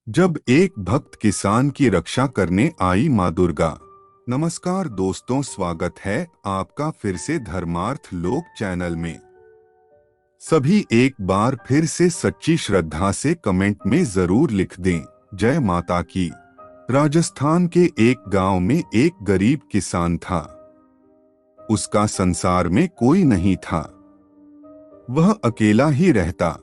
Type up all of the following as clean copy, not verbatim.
जब एक भक्त किसान की रक्षा करने आई माँ दुर्गा। नमस्कार दोस्तों, स्वागत है आपका फिर से धर्मार्थ लोक चैनल में। सभी एक बार फिर से सच्ची श्रद्धा से कमेंट में जरूर लिख दें, जय माता की। राजस्थान के एक गांव में एक गरीब किसान था। उसका संसार में कोई नहीं था। वह अकेला ही रहता,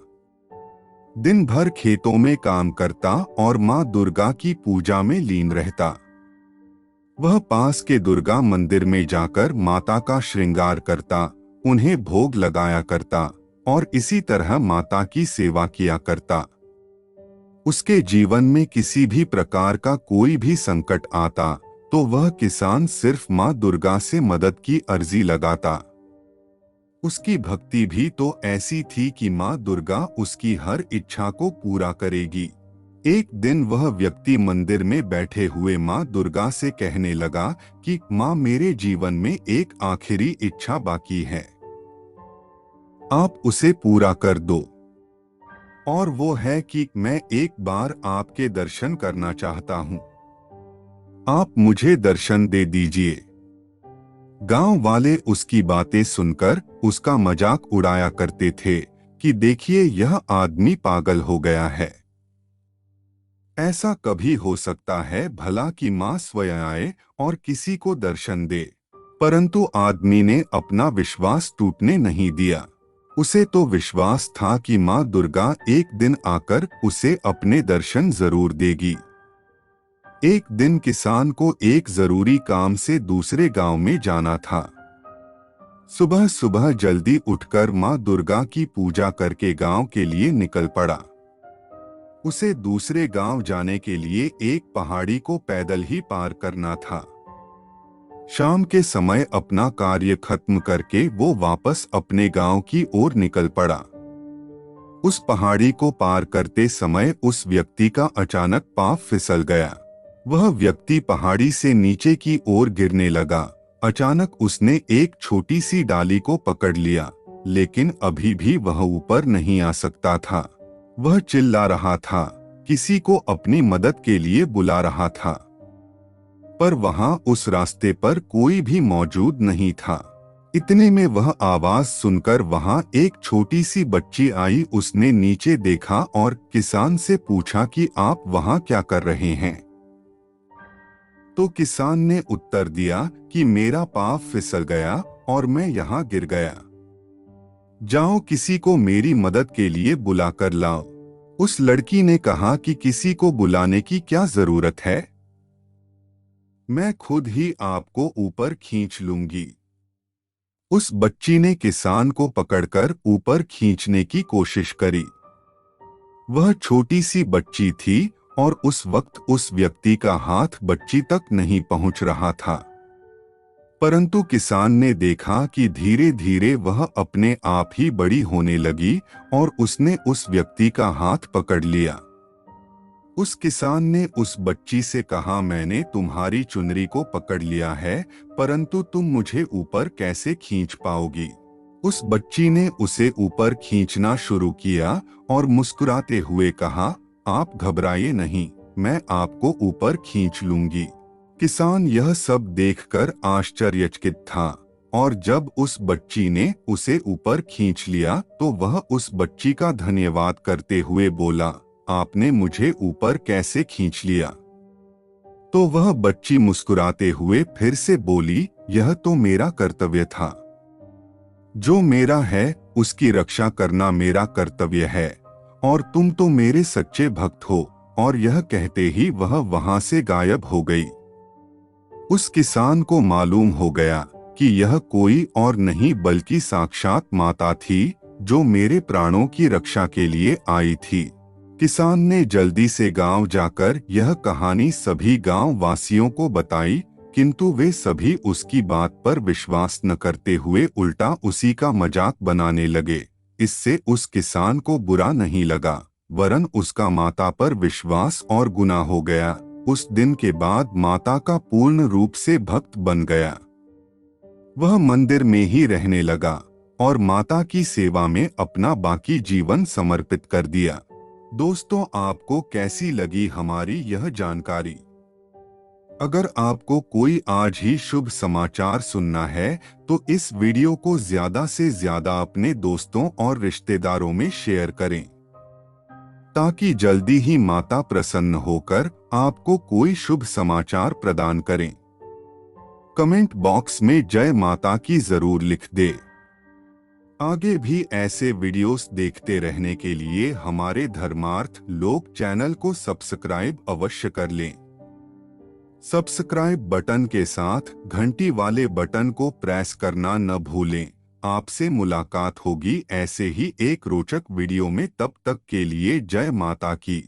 दिन भर खेतों में काम करता और माँ दुर्गा की पूजा में लीन रहता। वह पास के दुर्गा मंदिर में जाकर माता का श्रृंगार करता, उन्हें भोग लगाया करता और इसी तरह माता की सेवा किया करता। उसके जीवन में किसी भी प्रकार का कोई भी संकट आता तो वह किसान सिर्फ माँ दुर्गा से मदद की अर्जी लगाता। उसकी भक्ति भी तो ऐसी थी कि माँ दुर्गा उसकी हर इच्छा को पूरा करेगी। एक दिन वह व्यक्ति मंदिर में बैठे हुए माँ दुर्गा से कहने लगा कि माँ, मेरे जीवन में एक आखिरी इच्छा बाकी है, आप उसे पूरा कर दो। और वो है कि मैं एक बार आपके दर्शन करना चाहता हूँ, आप मुझे दर्शन दे दीजिए। गांव वाले उसकी बातें सुनकर उसका मजाक उड़ाया करते थे कि देखिए, यह आदमी पागल हो गया है। ऐसा कभी हो सकता है भला कि मां स्वयं आए और किसी को दर्शन दे? परंतु आदमी ने अपना विश्वास टूटने नहीं दिया। उसे तो विश्वास था कि मां दुर्गा एक दिन आकर उसे अपने दर्शन जरूर देगी। एक दिन किसान को एक जरूरी काम से दूसरे गांव में जाना था। सुबह सुबह जल्दी उठकर मां दुर्गा की पूजा करके गांव के लिए निकल पड़ा। उसे दूसरे गांव जाने के लिए एक पहाड़ी को पैदल ही पार करना था। शाम के समय अपना कार्य खत्म करके वो वापस अपने गांव की ओर निकल पड़ा। उस पहाड़ी को पार करते समय उस व्यक्ति का अचानक पांव फिसल गया। वह व्यक्ति पहाड़ी से नीचे की ओर गिरने लगा। अचानक उसने एक छोटी सी डाली को पकड़ लिया, लेकिन अभी भी वह ऊपर नहीं आ सकता था। वह चिल्ला रहा था, किसी को अपनी मदद के लिए बुला रहा था, पर वहां उस रास्ते पर कोई भी मौजूद नहीं था। इतने में वह आवाज सुनकर वहां एक छोटी सी बच्ची आई। उसने नीचे देखा और किसान से पूछा कि आप वहां क्या कर रहे हैं? तो किसान ने उत्तर दिया कि मेरा पाँव फिसल गया और मैं यहाँ गिर गया। जाओ, किसी को मेरी मदद के लिए बुला कर लाओ। उस लड़की ने कहा कि किसी को बुलाने की क्या जरूरत है, मैं खुद ही आपको ऊपर खींच लूंगी। उस बच्ची ने किसान को पकड़कर ऊपर खींचने की कोशिश करी। वह छोटी सी बच्ची थी और उस वक्त उस व्यक्ति का हाथ बच्ची तक नहीं पहुंच रहा था। परंतु किसान ने देखा कि धीरे धीरे वह अपने आप ही बड़ी होने लगी और उसने उस व्यक्ति का हाथ पकड़ लिया। उस किसान ने उस बच्ची से कहा, मैंने तुम्हारी चुनरी को पकड़ लिया है, परंतु तुम मुझे ऊपर कैसे खींच पाओगी? उस बच्ची ने उसे ऊपर खींचना शुरू किया और मुस्कुराते हुए कहा, आप घबराइए नहीं, मैं आपको ऊपर खींच लूंगी। किसान यह सब देखकर आश्चर्यचकित था और जब उस बच्ची ने उसे ऊपर खींच लिया तो वह उस बच्ची का धन्यवाद करते हुए बोला, आपने मुझे ऊपर कैसे खींच लिया? तो वह बच्ची मुस्कुराते हुए फिर से बोली, यह तो मेरा कर्तव्य था। जो मेरा है उसकी रक्षा करना मेरा कर्तव्य है, और तुम तो मेरे सच्चे भक्त हो। और यह कहते ही वह वहां से गायब हो गई। उस किसान को मालूम हो गया कि यह कोई और नहीं बल्कि साक्षात माता थी, जो मेरे प्राणों की रक्षा के लिए आई थी। किसान ने जल्दी से गांव जाकर यह कहानी सभी गांव वासियों को बताई, किंतु वे सभी उसकी बात पर विश्वास न करते हुए उल्टा उसी का मजाक बनाने लगे। इससे उस किसान को बुरा नहीं लगा, वरन उसका माता पर विश्वास और गुना हो गया। उस दिन के बाद माता का पूर्ण रूप से भक्त बन गया। वह मंदिर में ही रहने लगा और माता की सेवा में अपना बाकी जीवन समर्पित कर दिया। दोस्तों, आपको कैसी लगी हमारी यह जानकारी? अगर आपको कोई आज ही शुभ समाचार सुनना है तो इस वीडियो को ज्यादा से ज्यादा अपने दोस्तों और रिश्तेदारों में शेयर करें, ताकि जल्दी ही माता प्रसन्न होकर आपको कोई शुभ समाचार प्रदान करें। कमेंट बॉक्स में जय माता की जरूर लिख दे। आगे भी ऐसे वीडियोस देखते रहने के लिए हमारे धर्मार्थ लोक चैनल को सब्सक्राइब अवश्य कर लें। सब्सक्राइब बटन के साथ घंटी वाले बटन को प्रेस करना न भूलें। आपसे मुलाकात होगी ऐसे ही एक रोचक वीडियो में, तब तक के लिए जय माता की।